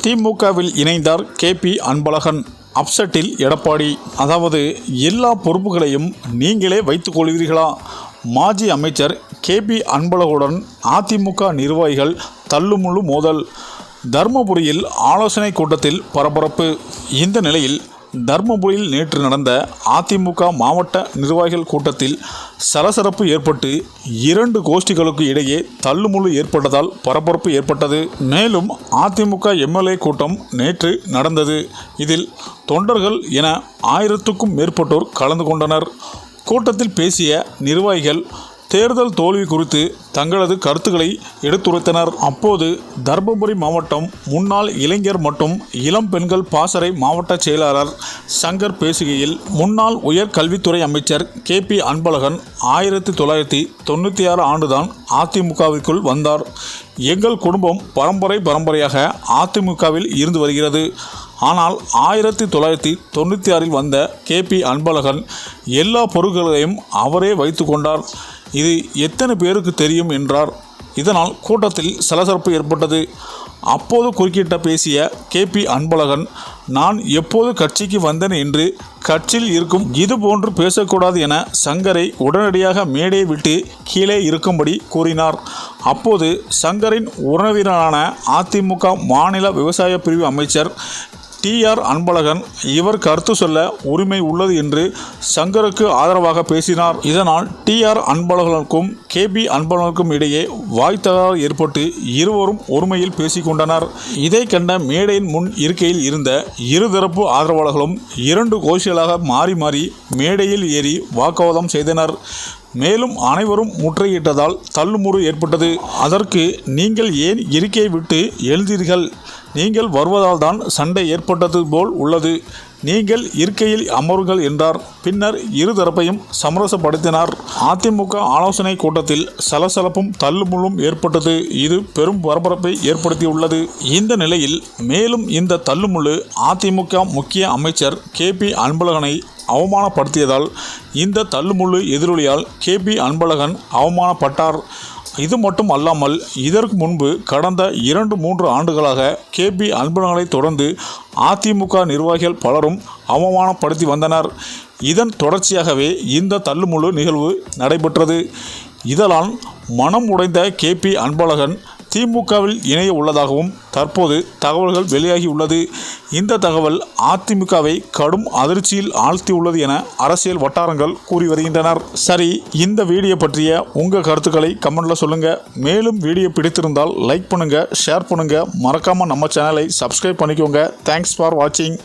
திமுகவில் இணைந்தார் கேபி அன்பழகன். அப்செட்டில் எடப்பாடி. அதாவது எல்லா பொறுப்புகளையும் நீங்களே வைத்துக் கொள்வீர்களா? மாஜி அமைச்சர் கேபி அன்பழகனுடன் அதிமுக நிர்வாகிகள் தள்ளுமுள்ளு மோதல். தர்மபுரியில் ஆலோசனை கூட்டத்தில் பரபரப்பு. இந்த நிலையில் தர்மபுரியில் நேற்று நடந்த அதிமுக மாவட்ட நிர்வாகிகள் கூட்டத்தில் சலசலப்பு ஏற்பட்டு 2 கோஷ்டிகளுக்கு இடையே தள்ளுமுள்ளு ஏற்பட்டதால் பரபரப்பு ஏற்பட்டது. மேலும் அதிமுக எம்எல்ஏ கூட்டம் நேற்று நடந்தது. இதில் தொண்டர்கள் என 1000க்கும் மேற்பட்டோர் கலந்து கொண்டனர். கூட்டத்தில் பேசிய நிர்வாகிகள் தேர்தல் தோல்வி குறித்து தங்களது கருத்துக்களை எடுத்துரைத்தனர். அப்போது தர்மபுரி மாவட்டம் முன்னாள் இளைஞர் மற்றும் இளம் பெண்கள் பாசறை மாவட்ட செயலாளர் சங்கர் பேசுகையில், முன்னாள் உயர்கல்வித்துறை அமைச்சர் கேபி அன்பழகன் 1996 ஆண்டுதான் அதிமுகவிற்குள் வந்தார். எங்கள் குடும்பம் பரம்பரையாக அதிமுகவில் இருந்து வருகிறது. ஆனால் 1996 வந்த கேபி அன்பழகன் எல்லா பொருட்களையும் அவரே வைத்து கொண்டார். இது எத்தனை பேருக்கு தெரியும் என்றார். இதனால் கூட்டத்தில் சலசலப்பு ஏற்பட்டது. அப்போது குறுக்கிட்ட பேசிய கேபி அன்பழகன், நான் எப்போது கட்சிக்கு வந்தேன் என்று கட்சியில் இருக்கும் இதுபோன்று பேசக்கூடாது என சங்கரை உடனடியாக மேடையை விட்டு கீழே இருக்கும்படி கூறினார். அப்போது சங்கரின் உறவினரான அதிமுக மாநில விவசாய பிரிவு அமைச்சர் TR அன்பழகன், இவர் கருத்து சொல்ல உரிமை உள்ளது என்று சங்கருக்கு ஆதரவாக பேசினார். இதனால் TR அன்பழகனுக்கும் கேபி அன்பழகனுக்கும் இடையே வாய் தகராறு ஏற்பட்டு இருவரும் ஒருமையில் பேசிக்கொண்டனர். இதை கண்ட மேடையின் முன் இருக்கையில் இருந்த இருதரப்பு ஆதரவாளர்களும் 2 கோஷ்டிகளாக மாறி மாறி மேடையில் ஏறி வாக்குவாதம் செய்தனர். மேலும் அனைவரும் முற்றுகையிட்டதால் தள்ளுமுறு ஏற்பட்டது. அதற்கு நீங்கள் ஏன் இருக்கையை விட்டு எழுந்தீர்கள்? நீங்கள் வருவதால் தான் சண்டை ஏற்பட்டது போல் உள்ளது. நீங்கள் இருக்கையில் அமருங்கள் என்றார். பின்னர் இருதரப்பையும் சமரசப்படுத்தினார். அதிமுக ஆலோசனை கூட்டத்தில் சலசலப்பும் தள்ளுமுள்ளும் ஏற்பட்டது. இது பெரும் பரபரப்பை ஏற்படுத்தியுள்ளது. இந்த நிலையில் மேலும் இந்த தள்ளுமுள்ளு அதிமுக முக்கிய அமைச்சர் கேபி அன்பழகனை அவமானப்படுத்தியதால் இந்த தள்ளுமுள்ளு எதிரொலியால் கேபி அன்பழகன் அவமானப்பட்டார். இது மட்டும் அல்லாமல் இதற்கு முன்பு கடந்த 2-3 ஆண்டுகளாக கேபி அன்பழகனை தொடர்ந்து அதிமுக நிர்வாகிகள் பலரும் அவமானப்படுத்தி வந்தனர். இதன் தொடர்ச்சியாகவே இந்த தள்ளுமுள்ளு நிகழ்வு நடைபெற்றது. இதனால் மனம் உடைந்த கேபி அன்பழகன் திமுகவில் இணைய உள்ளதாகவும் தற்போது தகவல்கள் வெளியாகியுள்ளது. இந்த தகவல் அதிமுகவை கடும் அதிர்ச்சியில் ஆழ்த்தியுள்ளது என அரசியல் வட்டாரங்கள் கூறி வருகின்றனர். சரி, இந்த வீடியோ பற்றிய உங்கள் கருத்துக்களை கமெண்ட்ல சொல்லுங்க. மேலும் வீடியோ பிடித்திருந்தால் லைக் பண்ணுங்க, ஷேர் பண்ணுங்க, மறக்காம நம்ம சேனலை சப்ஸ்கிரைப் பண்ணிக்கோங்க. தேங்க்ஸ் ஃபார் வாட்சிங்.